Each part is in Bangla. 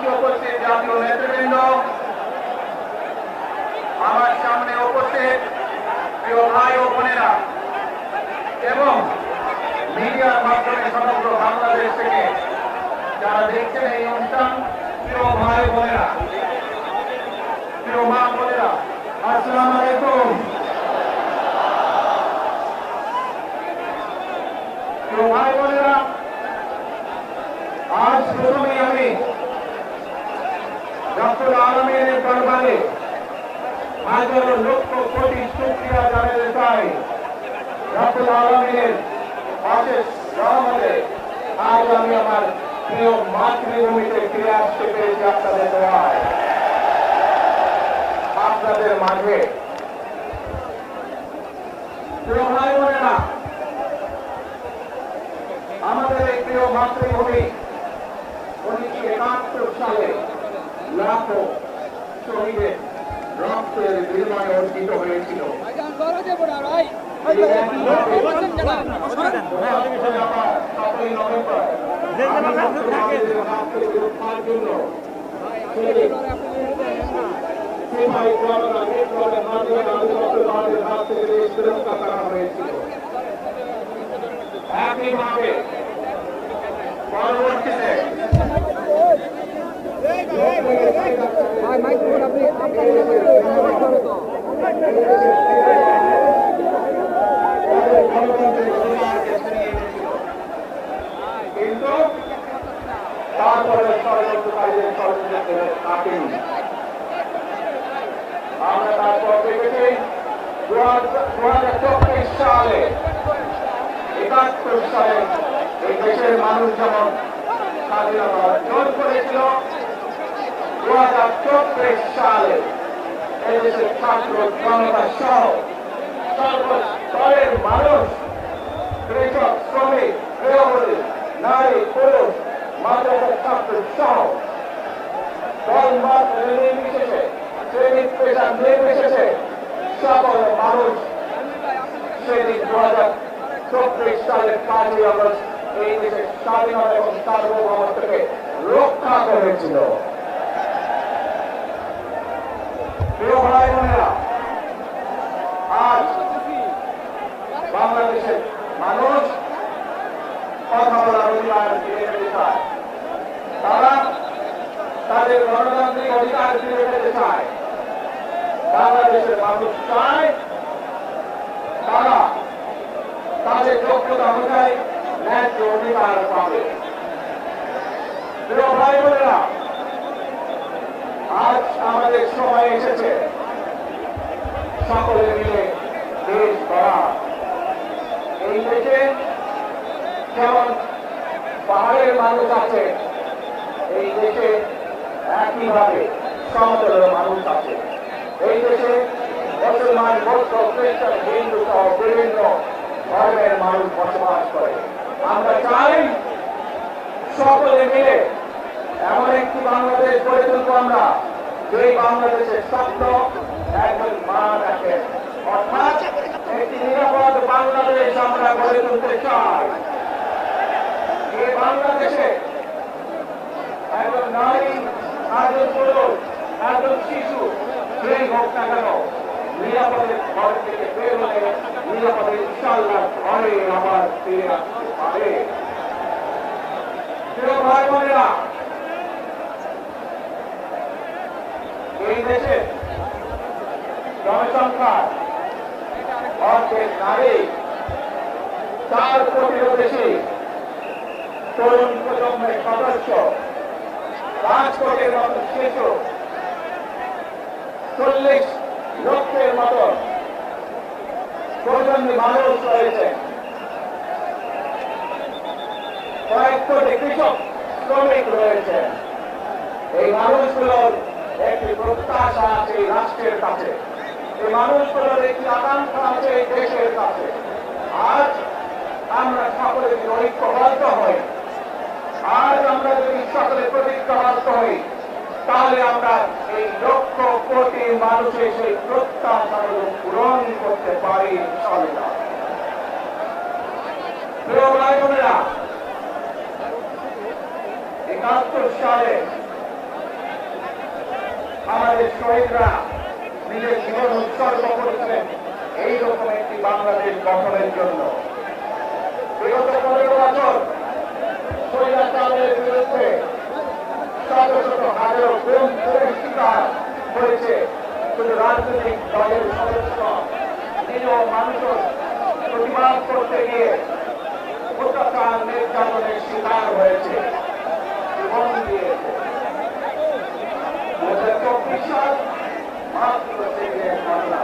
মঞ্চে উপস্থিত জাতীয় নেতৃবৃন্দ, আমার সামনে উপস্থিত প্রিয় ভাই ও বোনেরা এবং মিডিয়ার মাধ্যমে সমগ্র বাংলাদেশ থেকে যারা দেখছেন এই অনুষ্ঠান, প্রিয় ভাই বোনেরা, প্রিয় মা বোনেরা, আসসালামু আলাইকুম। প্রিয় ভাই বোনেরা, আজ প্রথমেই আমি রব্বুল আলামিনের দরবারে হাজারো লক্ষ কোটি শুকরিয়া জানাতে চাই। রব্বুল আলামিনের অশেষ রহমতে আজ আমি আমার প্রিয় মাতৃভূমিতে ফিরে আসতে পেরেছি আপনাদের দোয়ায়, আপনাদের মাঝে। প্রিয় ভাই বোনেরা, আমাদের এই প্রিয় মাতৃভূমি 1971 সালে লাখো শহীদের রক্তের বিনিময়ে অর্জিত হয়েছিল। একইভাবে পরবর্তীতে কিন্তু তারপরে ষড়যন্ত্রকারীদের ষড়যন্ত্র থাকেনি। আমরা তারপর দেখেছি 2024 সালে 71 সালে এই দেশের মানুষ যেমন স্বাধীনতা অর্জন করেছিল, 2024 সালে এই দেশের ছাত্র জনতা সহ সর্বস্তরের মানুষ, কৃষক, শ্রমিক, গৃহবধূ, নারী, পুরুষ, মাদ্রাসার ছাত্র সহ দল মত নির্বিশেষে, শ্রেণী পেশা নির্বিশেষে সকল মানুষ সেদিন 2024 সালের 5ই আগস্ট এই দেশের স্বাধীনতা এবং সার্বভৌমত্বকে রক্ষা করেছিল। প্রিয় ভাই বোনেরা, আজ বাংলাদেশের মানুষ কথা বলার অধিকার ফিরে পেতে চায়, তারা তাদের গণতান্ত্রিক অধিকার ফিরে পেতে চায়। বাংলাদেশের মানুষ চায় তারা তাদের যোগ্যতা অনুযায়ী ন্যায্য অধিকার পাবে। প্রিয় ভাই বোনেরা, আজ আমাদের সময় এসেছে সকলে মিলে দেশ গড়া। এই দেশে যেমন পাহাড়ের মানুষ আছে, এই দেশে একইভাবে সমতলের মানুষ আছে। এই দেশে মুসলমান, বৌদ্ধ, খ্রিস্টান, হিন্দু সহ বিভিন্ন ধর্মের মানুষ বসবাস করে। আমরা চাই সকলে মিলে এমন একটি বাংলাদেশ গড়ে তুলব আমরা, যে বাংলাদেশের স্বপ্ন একজন মা দেখেন, অর্থাৎ একটি নিরাপদ বাংলাদেশ আমরা গড়ে তুলতে চাই। এই বাংলাদেশে একজন নারী, একজন পুরুষ, একজন শিশু যেই হোক না কেন, নিরাপদের ঘর থেকে বের হলে নিরাপদে ইনশাআল্লাহ ঘরে আবার ফিরে আসতে পারে। প্রিয় ভাই বোনেরা, এই দেশে জনসংখ্যা অর্ধেক নারী, 4 কোটিরও বেশি তরুণ প্রজন্মের সদস্য, 5 কোটির মতো শিশু, 40 লক্ষের মতো প্রজন্মী মানুষ রয়েছে, কয়েক কোটি কৃষক, শ্রমিক রয়েছে। এই মানুষগুলোর একটি প্রত্যাশা আছে এই রাষ্ট্রের কাছে, এই মানুষগুলোর একটি আকাঙ্ক্ষা আছে এই দেশের কাছে। আজ আমরা সকলে যদি ঐক্যবদ্ধ হই, আজ আমরা যদি সকলে প্রতিজ্ঞাবদ্ধ হই, তাহলে আমরা এই লক্ষ কোটি মানুষের সেই প্রত্যাশাগুলো পূরণ করতে পারি ইনশাআল্লাহ। প্রিয় ভাই বোনেরা, 71 সালে আমাদের শহীদরা নিজের জীবন উৎসর্গ করেছিলেন এইরকম একটি বাংলাদেশ গঠনের জন্য। বিগত 15 বছর স্বৈরাচারের বিরুদ্ধে শত শত হাজারো গুম খুনের শিকার হয়েছে শুধু রাজনৈতিক দলের সদস্য, নিজ মানুষের প্রতিবাদ করতে গিয়ে অত্যাচার নির্যাতনের শিকার হয়েছে, জীবন দিয়েছে। 2024 সাল মাত্র সেদিনের ঘটনা।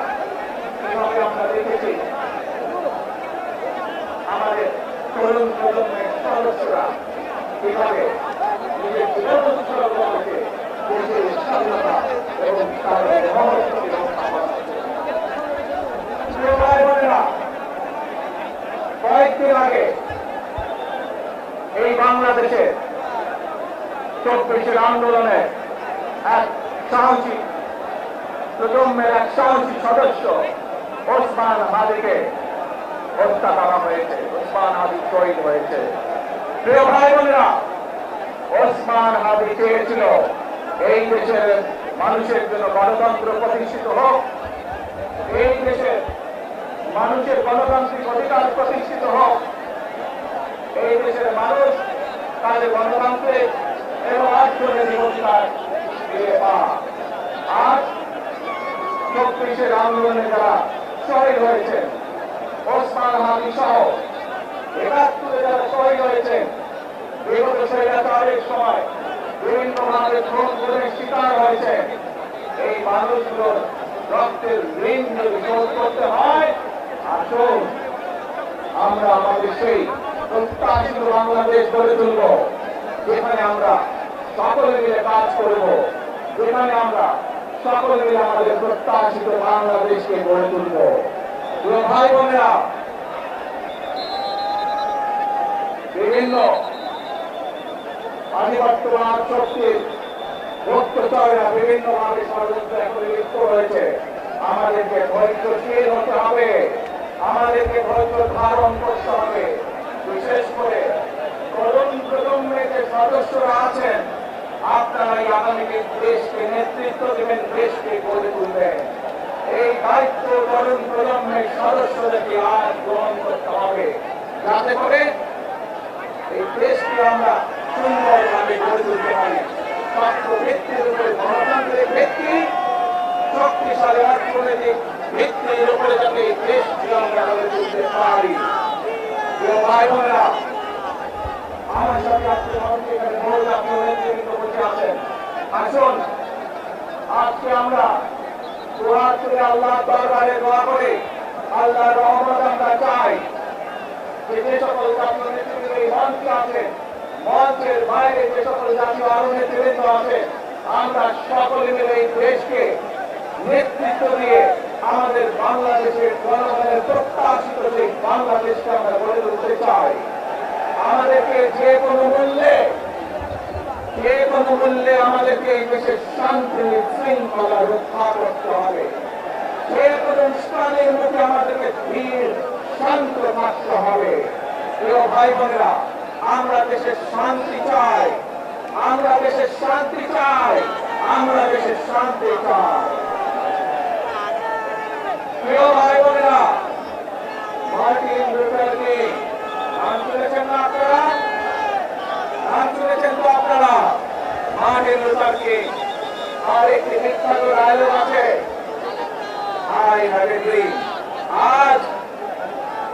কিভাবে আমরা দেখেছি আমাদের তরুণ প্রজন্মের সদস্যরা কিভাবে নিজের জীবন উৎসর্গ করেছে দেশের স্বাধীনতা এবং তার মহত্বকে রক্ষা করা। প্রিয় ভাই বোনেরা, কয়েকদিন আগে এই বাংলাদেশের 24 আন্দোলনে এক সাহসী প্রজন্মের এক সাহসী সদস্য ওসমান হাদিকে হত্যা করা হয়েছে। ওসমান হাদি শহীদ হয়েছে। প্রিয় ভাই বোনেরা, ওসমান হাদি চেয়েছিল এই দেশের মানুষের জন্য গণতন্ত্র প্রতিষ্ঠিত হোক, এই দেশের মানুষের গণতান্ত্রিক অধিকার প্রতিষ্ঠিত হোক, এই দেশের মানুষ তাদের গণতান্ত্রিক এবং অর্থনৈতিক অধিকার ফিরে পায়। আজ 24 আন্দোলনে যারা শহীদ হয়েছেন, ওসমান হাদি সহ 71 যারা শহীদ হয়েছেন, বিগত স্বৈরাচারের সময় বিভিন্নভাবে খুন খুনের শিকার হয়েছে, এই মানুষগুলোর রক্তের ঋণ যদি শোধ করতে হয়, আসুন আমরা আমাদের সেই প্রত্যাশিত বাংলাদেশ গড়ে তুলব, যেখানে আমরা সকলে মিলে কাজ করব, যেখানে আমরা সকলে মিলে আমাদের প্রত্যাশিত বাংলাদেশকে গড়ে তুলব। প্রিয় ভাই বোনেরা, বিভিন্ন আধিপত্যবাদ শক্তির গুপ্তচরেরা বিভিন্নভাবে ষড়যন্ত্র এখন লিপ্ত হয়েছে। আমাদেরকে ধৈর্যশীল হতে হবে, আমাদেরকে ধৈর্য ধারণ করতে হবে। বিশেষ করে তরুণ প্রজন্মের যে সদস্যরা আছেন, আপনারা এই আগামী দেশকে নেতৃত্ব দেবেন, দেশকে গড়ে তুলবেন। এই দায়িত্ব তরুণ প্রজন্মের সদস্যদেরকে আজ গ্রহণ করতে হবে, যাতে করে এই দেশকে আমরা সুন্দরভাবে গড়ে তুলতে পারি। শক্ত ভিত্তির উপরে গণতান্ত্রিক ভিত্তি, শক্তিশালী অর্থনৈতিক ভিত্তির উপরে যাতে এই দেশকে আমরা গড়ে তুলতে পারি। প্রিয় ভাই বোনেরা, আমার সাথে আজকে এখানে বহু জাতীয় নেতৃবৃন্দ বসে আছেন। আসুন আজকে আমরা দুহাত তুলে আল্লাহর দরবারে দোয়া করি, আল্লাহর রহমত আমরা চাই। যে সকল জাতীয় নেতৃবৃন্দ এই মঞ্চে আছেন, মঞ্চের বাইরে যে সকল জাতীয় আরো নেতৃবৃন্দ আছে, আমরা সকলে মিলে এই দেশকে নেতৃত্ব দিয়ে আমাদের বাংলাদেশের জনগণের প্রত্যাশিত সেই বাংলাদেশকে আমরা গড়ে তুলতে চাই। আমাদেরকে যে কোনো মূল্যে আমাদেরকে এই দেশের শান্তি শৃঙ্খলা রক্ষা করতে হবে। যে কোনো স্থানের মধ্যে আমাদেরকে ধীর শান্ত থাকতে হবে। প্রিয় ভাই বোনেরা, আমরা দেশের শান্তি চাই, আমরা দেশের শান্তি চাই, আমরা দেশের শান্তি চাই। প্রিয় ভাই বোনেরা, মার্টিন লুথার কিং নাম শুনেছেন না আপনারা? নাম শুনেছেন তো আপনারা? মার্টিন লুথার কিং আর একটি বিখ্যাত ডায়লগ আছে, আই হ্যাভ এ ড্রিম। আজ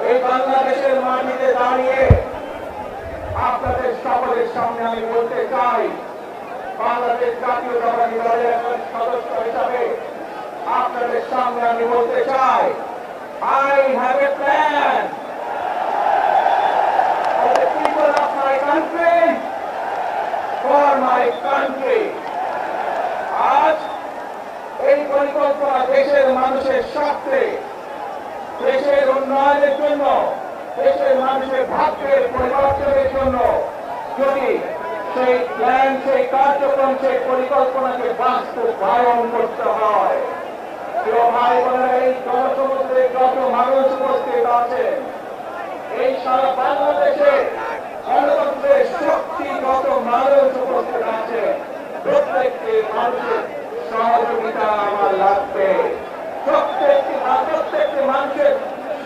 এই বাংলাদেশের মাটিতে দাঁড়িয়ে আপনাদের সকলের সামনে আমি বলতে চাই, বাংলাদেশ জাতীয়তাবাদী দলের একজন সদস্য হিসাবে আপনাদের সামনে আমি বলতে চাই, I have a plan for the people of my country, for my country. আজ এই পরিকল্পনা দেশের মানুষের স্বার্থে, দেশের উন্নয়নের জন্য, দেশের মানুষের ভাগ্যের পরিবর্তনের জন্য যদি সেই প্ল্যান, সেই কার্যক্রম, সেই পরিকল্পনাকে বাস্তবায়ন করতে হয়। প্রিয় ভাই বোনেরা, এই জনসমুদ্রে যত মানুষ উপস্থিত আছেন, এই সারা বাংলাদেশে গণতন্ত্রের শক্তি যত মানুষ উপস্থিত আছে, প্রত্যেকটি মানুষের সহযোগিতা ক্ষেত্রে মানুষের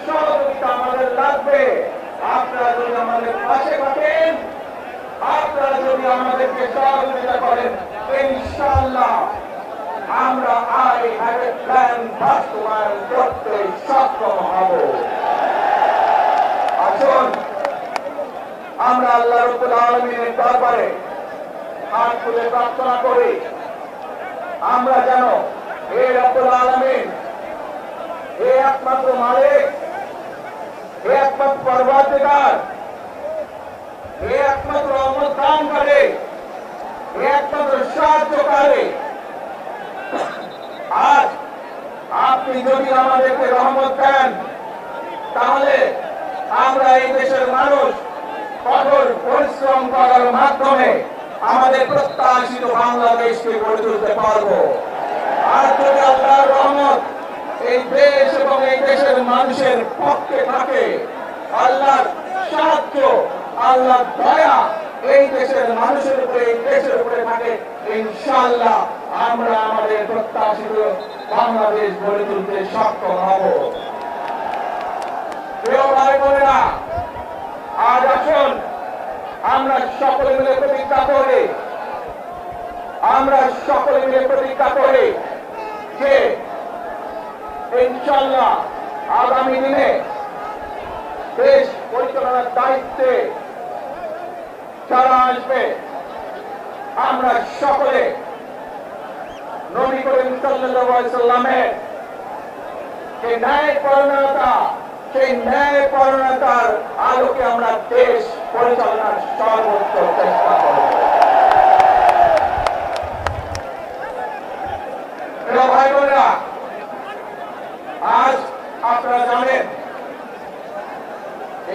সহযোগিতা আমাদের লাগবে। আপনারা যদি আমাদের পাশে থাকেন, আপনারা যদি আমাদেরকে সহযোগিতা করেন, ইনশাআল্লাহ আমরা আই হ্যাভ এ প্ল্যান বাস্তবায়ন করতে সক্ষম হব। আসুন আমরা আল্লাহ রাব্বুল আলামিনের দরবারে হাত তুলে প্রার্থনা করি, আমরা যেন হে রাব্বুল আলামিন, হে একমাত্র মালিক, হে একমাত্র পরওয়ারদিগার, হে একমাত্র রহমত দানকারী, হে একমাত্র সাহায্যকারী, আজ আপনি যদি আমাদেরকে রহমত দেন, তাহলে আমরা এই দেশের মানুষ কঠোর পরিশ্রম করার মাধ্যমে আমাদের প্রত্যাশিত বাংলাদেশকে গড়ে তুলতে পারবো। আর যদি আল্লাহর রহমত এই দেশ এবং এই দেশের মানুষের পক্ষে থাকে, আল্লাহর সাহায্য, আল্লাহর দয়া এই দেশের মানুষের উপরে, এই দেশের উপরে থাকে, ইনশাআল্লাহ আমরা আমাদের প্রত্যাশিত বাংলাদেশ গড়ে তুলতে সক্ষম হব। প্রিয় ভাই বোনেরা, আজ আসুন আমরা সকলে মিলে প্রতিজ্ঞা করি, আমরা সকলে মিলে প্রতিজ্ঞা করি যে ইনশাআল্লাহ আগামী দিনে দেশ পরিচালনার দায়িত্বে যারা আসবে, আমরা সকলে নবী করিম সাল্লাল্লাহু আলাইহি সাল্লামের যে ন্যায়পরায়ণতা, সেই ন্যায়পরায়ণতার আলোকে আমরা দেশ পরিচালনার সর্বোচ্চ চেষ্টা করব। প্রিয় ভাই বোনেরা, আজ আপনারা জানেন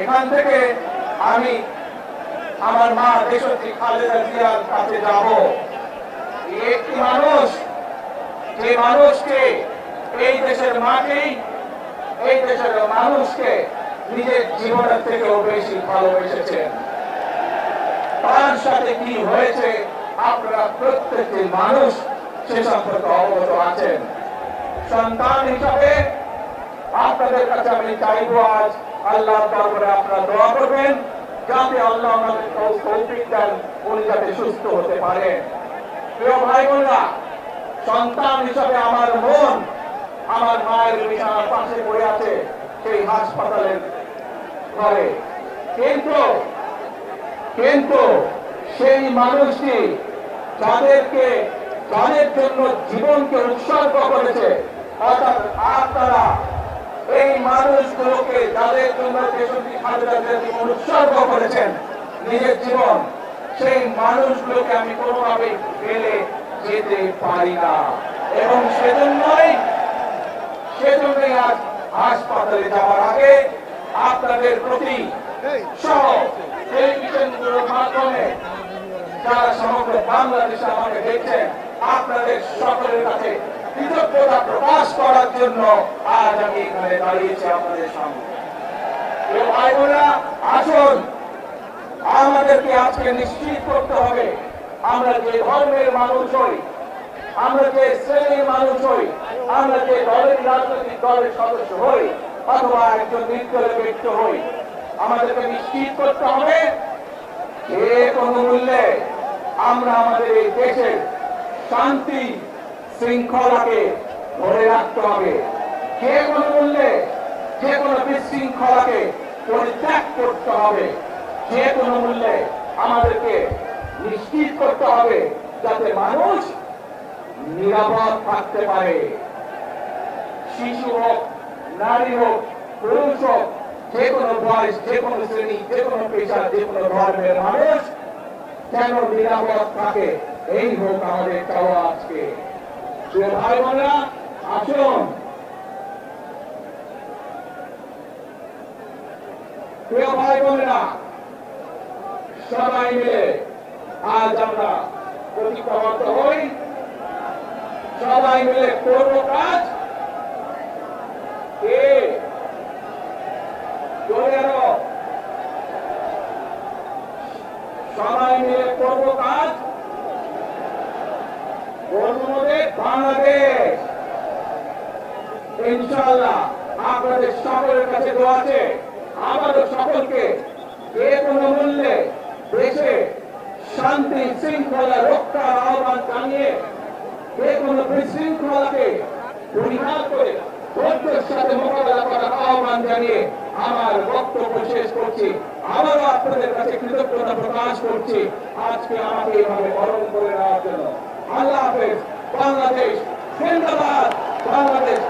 এখান থেকে আমি আমার মা দেশত্রী খালেদা জিয়ার কাছে যাব। একটি মানুষ, যে মানুষকে এই দেশের মাটি, এই দেশের মানুষকে নিজের জীবনের থেকেও বেশি ভালোবেসেছেন, তার সাথে কি হয়েছে আপনারা প্রত্যেকটি মানুষ সে সম্পর্কে অবগত আছেন। সন্তান হিসাবে আপনাদের কাছে আমি চাইবো, আজ আল্লাহর দরবারে আপনারা দোয়া করবেন যাতে আল্লাহ আমাদের তৌফিক দেন, উনি যাতে সুস্থ হতে পারেন। প্রিয় ভাই বোনেরা, সন্তান হিসাবে আমার মন আমার মায়ের বিছানার পাশে পড়ে আছে সেই হাসপাতালের ঘরে, কিন্তু সেই মানুষটি যাদের জন্য জীবনকে উৎসর্গ করেছে, অর্থাৎ আপনারা এই মানুষগুলোকে, যাদের জন্য দেশটি খালেদা জিয়া উৎসর্গ করেছেন নিজের জীবন, সেই মানুষগুলোকে আমি কোনোভাবে ফেলে যেতে পারি না। এবং সেজন্যই আজ হাসপাতালে যাওয়ার আগে আপনাদের প্রতি সহ টেলিভিশনগুলোর মাধ্যমে যারা সমগ্র বাংলাদেশে আমাকে দেখছেন, আপনাদের সকলের কাছে কৃতজ্ঞতা প্রকাশ করার জন্য আজ আমি এখানে দাঁড়িয়েছি আপনাদের সামনে। ভাই বোনেরা, আসুন আমাদেরকে আজকে নিশ্চিত করতে হবে, আমরা যে ধর্মের মানুষ হই, আমরা যে শ্রেণীর মানুষ হই, আমরা যে দলের রাজনৈতিক দলের সদস্য হই অথবা একজন নির্দলীয় ব্যক্তি হই, আমাদেরকে নিশ্চিত করতে হবে যে কোনো মূল্যে আমরা আমাদের এই দেশের শান্তি শৃঙ্খলাকে ধরে রাখতে হবে। যে কোনো মূল্যে যে কোনো বিশৃঙ্খলাকে পরিত্যাগ করতে হবে। যে কোনো মূল্যে আমাদেরকে নিশ্চিত করতে হবে যাতে মানুষ নিরাপদ থাকতে পারে। শিশু হোক, নারী হোক, পুরুষ হোক, যে কোনো বয়স, যে কোনো শ্রেণী, যে কোনো পেশা, যে কোনো ধর্মের মানুষ যেন নিরাপদ থাকে, এই হোক আমাদের চাওয়া আজকে। ভাই বোনেরা, আসুন প্রিয় ভাই বোনেরা, সবাই মিলে আজ আমরা প্রতিজ্ঞাবদ্ধ হই, সবাই মিলে করব কাজ। সবাই মিলে করব কাজ, বাংলাদেশ ইনশাআল্লাহ আপনাদের সকলের কাছে দোয়া আছে আমাদের সকলকে যে কোনো মূল্যে দেশে শান্তি শৃঙ্খলা রক্ষার আহ্বান জানিয়ে যে কোনো বিশৃঙ্খলাকে পরিহার করে ধৈর্যের সাথে মোকাবেলা করার আহ্বান জানিয়ে আমার বক্তব্য শেষ করছি। আবারও আপনাদের কাছে কৃতজ্ঞতা প্রকাশ করছি আজকে আমাকে এইভাবে বরণ করে নেওয়ার জন্য। আল্লাহ হাফেজ। বাংলাদেশ জিন্দাবাদ। বাংলাদেশ